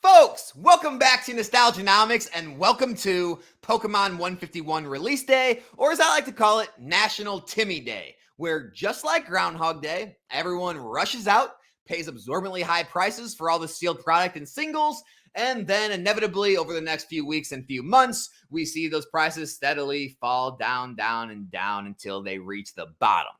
Folks, welcome back to Nostalgianomics and welcome to Pokemon 151 release day, or as I like to call it, National Timmy Day, where just like Groundhog Day, everyone rushes out, pays absorbently high prices for all the sealed product and singles, and then inevitably over the next few weeks and few months, we see those prices steadily fall down until they reach the bottom.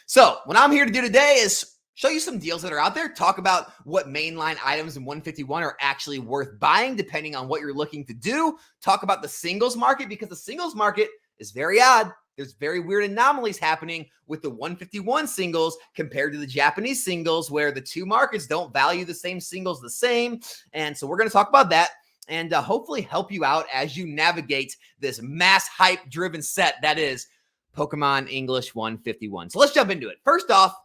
So what I'm here to do today is show you some deals that are out there, talk about what mainline items in 151 are actually worth buying depending on what you're looking to do, talk about the singles market because the singles market is very odd. There's very weird anomalies happening with the 151 singles compared to the Japanese singles where the two markets don't value the same singles the same. And so we're going to talk about that and hopefully help you out as you navigate this mass hype driven set that is Pokemon English 151. So let's jump into it. First off,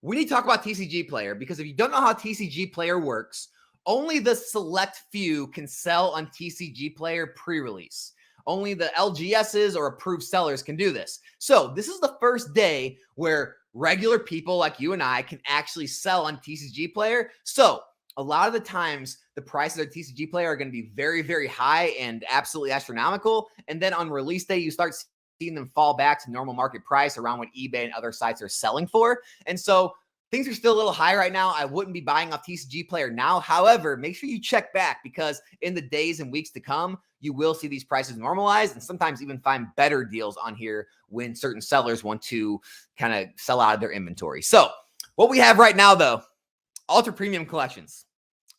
we need to talk about TCG Player because if you don't know how TCG Player works, only the select few can sell on TCG Player pre-release. Only the LGSs or approved sellers can do this. So this is the first day where regular people like you and I can actually sell on TCG Player. So a lot of the times the prices of TCG Player are going to be very, very high and absolutely astronomical. And then on release day, you start seeing them fall back to normal market price around what eBay and other sites are selling for. And so things are still a little high right now. I wouldn't be buying off TCG Player now. However, make sure you check back because in the days and weeks to come, you will see these prices normalize and sometimes even find better deals on here when certain sellers want to kind of sell out of their inventory. So what we have right now, though, Ultra Premium Collections,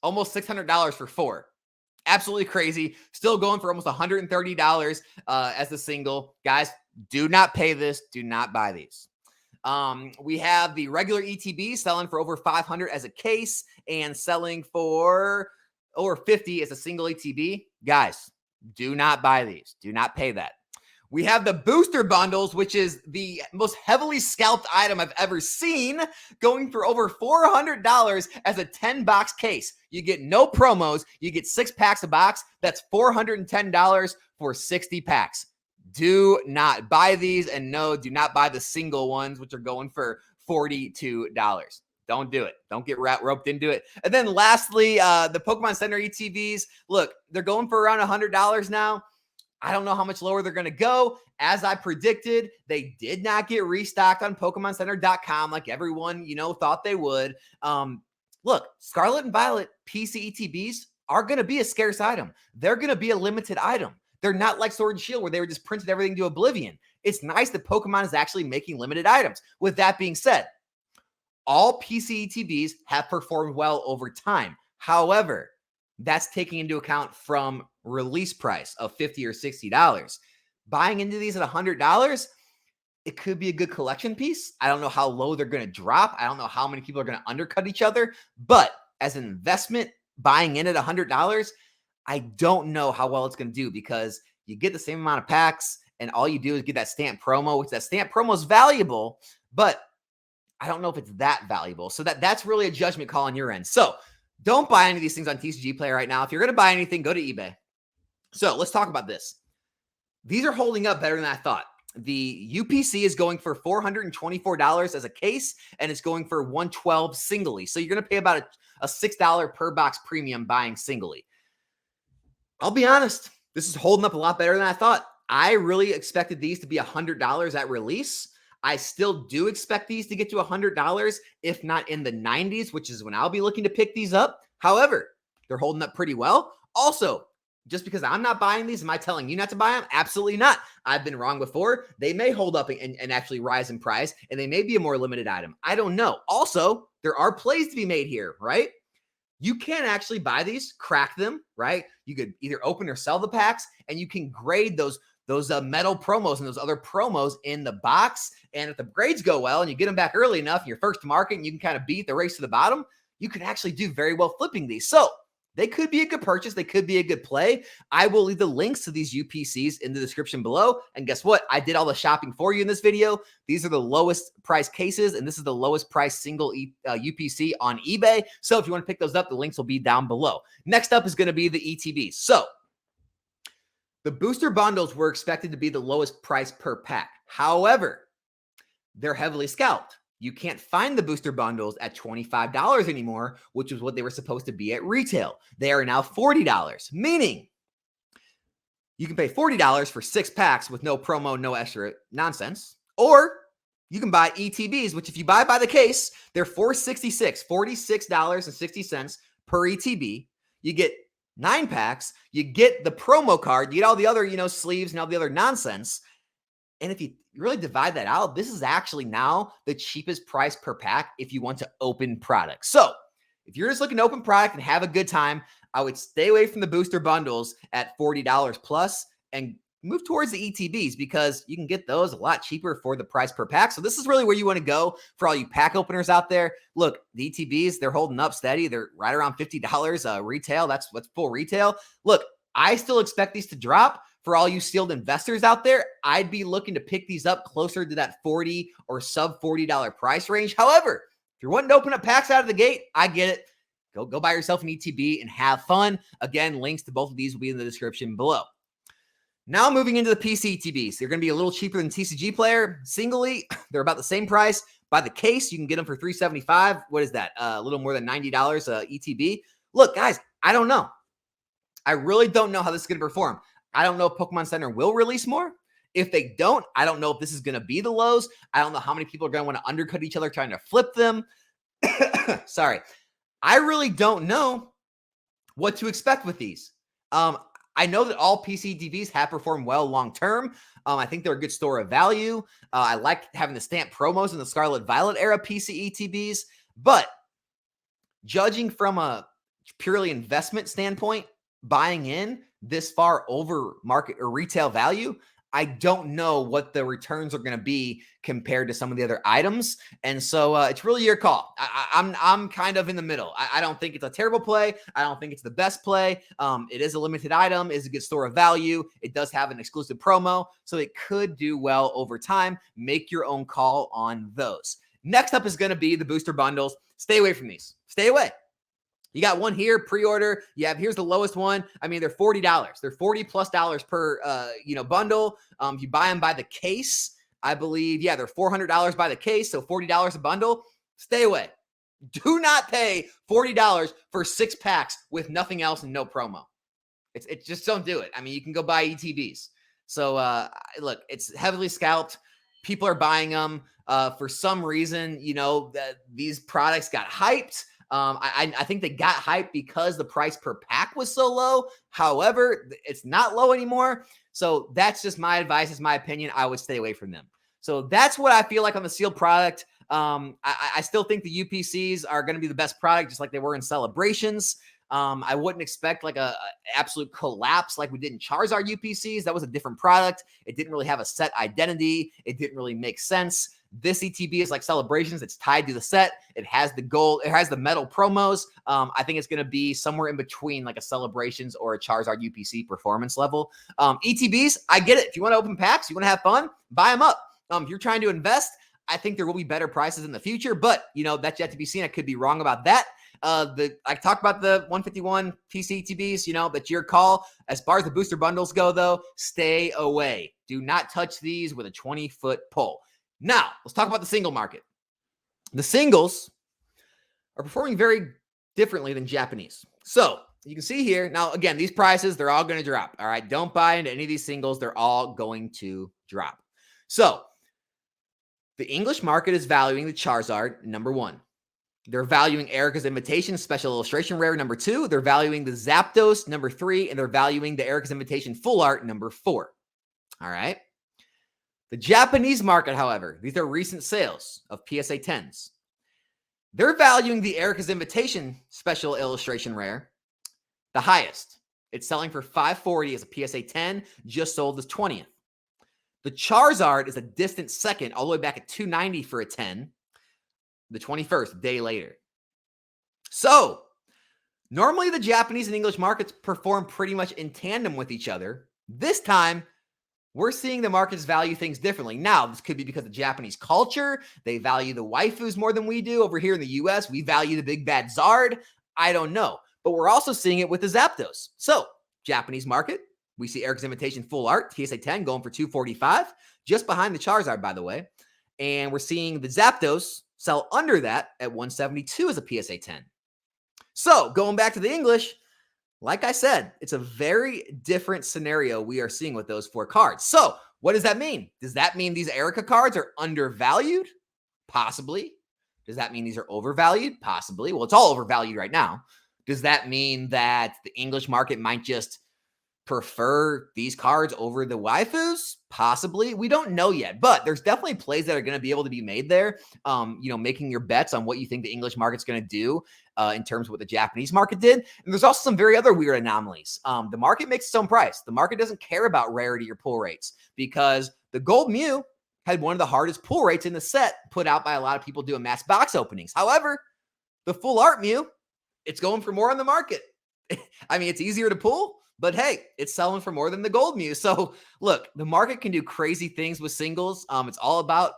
almost $600 for 4. Absolutely crazy. Still going for almost $130 as the single. Guys, do not pay this. Do not buy these. We have the regular ETB selling for over $500 as a case and selling for over $50 as a single ETB. Guys, do not buy these. Do not pay that. We have the booster bundles, which is the most heavily scalped item I've ever seen, going for over $400 as a 10-box case. You get no promos. You get 6 packs a box. That's $410 for 60 packs. Do not buy these. And no, do not buy the single ones, which are going for $42. Don't do it. Don't get roped into it. And then lastly, the Pokemon Center ETBs. Look, they're going for around $100 now. I don't know how much lower they're going to go. As I predicted, they did not get restocked on PokemonCenter.com like everyone, thought they would. Look, Scarlet and Violet PC ETBs are going to be a scarce item. They're going to be a limited item. They're not like Sword and Shield where they were just printed everything to oblivion. It's nice that Pokemon is actually making limited items. With that being said, all PC ETBs have performed well over time. However, that's taking into account from release price of $50 or $60. Buying into these at $100, it could be a good collection piece. I don't know how low they're going to drop. I don't know how many people are going to undercut each other. But as an investment, buying in at $100, I don't know how well it's going to do because you get the same amount of packs and all you do is get that stamp promo, which that stamp promo is valuable, but I don't know if it's that valuable. So that's really a judgment call on your end. So don't buy any of these things on TCG Player right now. If you're going to buy anything, go to eBay. So let's talk about this. These are holding up better than I thought. The UPC is going for $424 as a case, and it's going for $112 singly. So you're going to pay about a $6 per box premium buying singly. I'll be honest, this is holding up a lot better than I thought. I really expected these to be $100 at release. I still do expect these to get to $100, if not in the 90s, which is when I'll be looking to pick these up. However, they're holding up pretty well. Also, just because I'm not buying these, am I telling you not to buy them? Absolutely not. I've been wrong before. They may hold up and actually rise in price, and they may be a more limited item. I don't know. Also, there are plays to be made here, right? You can actually buy these, crack them, right? You could either open or sell the packs, and you can grade those metal promos and those other promos in the box. And if the grades go well and you get them back early enough, you're first to market and you can kind of beat the race to the bottom, you can actually do very well flipping these. So they could be a good purchase. They could be a good play. I will leave the links to these UPCs in the description below. And guess what? I did all the shopping for you in this video. These are the lowest price cases, and this is the lowest price single UPC on eBay. So if you want to pick those up, the links will be down below. Next up is going to be the ETBs. So the booster bundles were expected to be the lowest price per pack. However, they're heavily scalped. You can't find the booster bundles at $25 anymore, which is what they were supposed to be at retail. They are now $40, meaning you can pay $40 for 6 packs with no promo, no extra nonsense, or you can buy ETBs, which if you buy by the case, they're $46.60 per ETB. You get 9 packs, you get the promo card, you get all the other, sleeves and all the other nonsense. And if you really divide that out, this is actually now the cheapest price per pack if you want to open products. So if you're just looking to open product and have a good time, I would stay away from the booster bundles at $40 plus and move towards the ETBs because you can get those a lot cheaper for the price per pack. So this is really where you want to go for all you pack openers out there. Look, the ETBs, they're holding up steady. They're right around $50 retail. That's what's full retail. Look, I still expect these to drop. For all you sealed investors out there, I'd be looking to pick these up closer to that $40 or sub $40 price range. However, if you're wanting to open up packs out of the gate, I get it. Go buy yourself an ETB and have fun. Again, links to both of these will be in the description below. Now moving into the PC ETBs. They're going to be a little cheaper than TCG Player. Singly, they're about the same price. By the case, you can get them for $375. What is that? A little more than $90 ETB. Look, guys, I don't know. I really don't know how this is going to perform. I don't know if Pokemon Center will release more. If they don't, I don't know if this is going to be the lows. I don't know how many people are going to want to undercut each other trying to flip them. Sorry. I really don't know what to expect with these. I know that all PC ETBs have performed well long-term. I think they're a good store of value. I like having the stamp promos in the Scarlet Violet era PC ETBs. But judging from a purely investment standpoint, buying in this far over market or retail value, I don't know what the returns are going to be compared to some of the other items. And so it's really your call. I'm kind of in the middle. I don't think it's a terrible play. I don't think it's the best play. It is a limited item. It's a good store of value. It does have an exclusive promo, so it could do well over time. Make your own call on those. Next up is going to be the booster bundles. Stay away from these. Stay away. You got one here, pre-order. Here's the lowest one. I mean, they're $40. They're $40+ per, bundle. If you buy them by the case, I believe, they're $400 by the case. So $40 a bundle. Stay away. Do not pay $40 for 6 packs with nothing else and no promo. It's just don't do it. I mean, you can go buy ETBs. So look, it's heavily scalped. People are buying them for some reason. These products got hyped. I think they got hyped because the price per pack was so low. However, it's not low anymore. So that's just my advice. It's my opinion. I would stay away from them. So that's what I feel like on the sealed product. I still think the UPCs are going to be the best product, just like they were in Celebrations. I wouldn't expect like a absolute collapse like we did in Charizard UPCs. That was a different product. It didn't really have a set identity. It didn't really make sense. This ETB is like Celebrations. It's tied to the set. It has the gold. It has the metal promos. I think it's going to be somewhere in between like a Celebrations or a Charizard UPC performance level. ETBs, I get it. If you want to open packs, you want to have fun, buy them up. If you're trying to invest, I think there will be better prices in the future, but that's yet to be seen. I could be wrong about that. I talked about the 151 PC ETBs, that's your call. As far as the booster bundles go, though, stay away. Do not touch these with a 20-foot pole. Now, let's talk about the single market. The singles are performing very differently than Japanese. So you can see here, now, again, these prices, they're all going to drop. All right, don't buy into any of these singles. They're all going to drop. So the English market is valuing the Charizard, number 1. They're valuing Erica's Invitation Special Illustration Rare, number 2. They're valuing the Zapdos, number 3. And they're valuing the Erica's Invitation Full Art, number 4. All right. The Japanese market, however, these are recent sales of PSA 10s. They're valuing the Erica's Invitation Special Illustration Rare the highest. It's selling for $540 as a PSA 10, just sold as 20th. The Charizard is a distant second, all the way back at $290 for a 10, the 21st, day later. So, normally the Japanese and English markets perform pretty much in tandem with each other. This time, we're seeing the markets value things differently. Now, this could be because of Japanese culture. They value the waifus more than we do. Over here in the US, we value the big bad Zard. I don't know. But we're also seeing it with the Zapdos. So, Japanese market, we see Eric's Invitation Full Art, PSA 10, going for $245, just behind the Charizard, by the way. And we're seeing the Zapdos Sell under that at 172 as a PSA 10. So going back to the English, like I said, it's a very different scenario we are seeing with those 4 cards. So what does that mean? Does that mean these Erica cards are undervalued? Possibly. Does that mean these are overvalued? Possibly. Well, it's all overvalued right now. Does that mean that the English market might just prefer these cards over the waifus? Possibly. We don't know yet, but there's definitely plays that are going to be able to be made there. Making your bets on what you think the English market's going to do in terms of what the Japanese market did. And there's also some very other weird anomalies. The market makes its own price. The market doesn't care about rarity or pull rates because the Gold Mew had one of the hardest pull rates in the set put out by a lot of people doing mass box openings. However, the Full Art Mew, it's going for more on the market. I mean, it's easier to pull, but hey, it's selling for more than the Gold Mew. So look, the market can do crazy things with singles. It's all about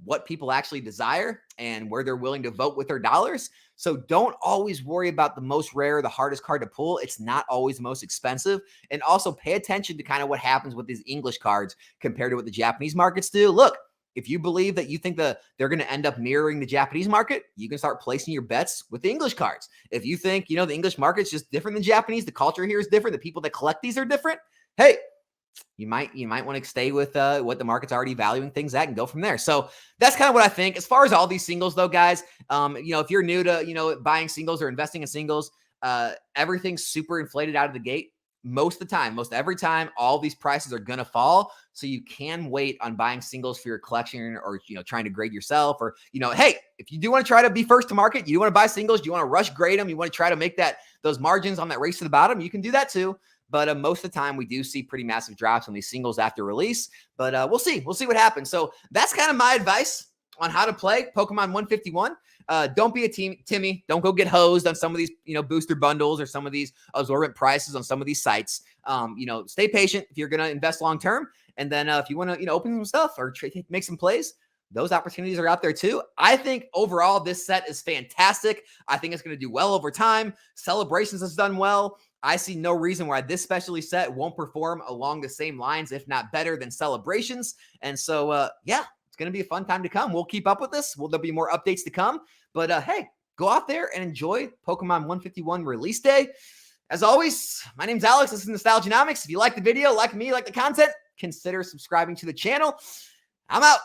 what people actually desire and where they're willing to vote with their dollars. So don't always worry about the most rare, the hardest card to pull. It's not always the most expensive. And also pay attention to kind of what happens with these English cards compared to what the Japanese markets do. Look, if you believe that you think that they're going to end up mirroring the Japanese market, you can start placing your bets with the English cards. If you think, the English market's just different than Japanese, the culture here is different, the people that collect these are different, hey, you might want to stay with what the market's already valuing things at and go from there. So that's kind of what I think. As far as all these singles though, guys, if you're new to, buying singles or investing in singles, everything's super inflated out of the gate. Most every time, all these prices are going to fall. So you can wait on buying singles for your collection or, trying to grade yourself or, hey, if you do want to try to be first to market, you want to buy singles, you want to rush grade them, you want to try to make those margins on that race to the bottom, you can do that too. But most of the time we do see pretty massive drops on these singles after release, but we'll see what happens. So that's kind of my advice on how to play Pokemon 151. Don't be a Timmy. Don't go get hosed on some of these, booster bundles or some of these absorbent prices on some of these sites. Stay patient if you're going to invest long-term. And then if you want to, open some stuff or make some plays, those opportunities are out there too. I think overall this set is fantastic. I think it's going to do well over time. Celebrations has done well. I see no reason why this specialty set won't perform along the same lines, if not better than Celebrations. And so, it's going to be a fun time to come. We'll keep up with this. There'll be more updates to come. But hey, go out there and enjoy Pokemon 151 release day. As always, my name's Alex. This is Nostalgianomics. If you like the video, like me, like the content, consider subscribing to the channel. I'm out.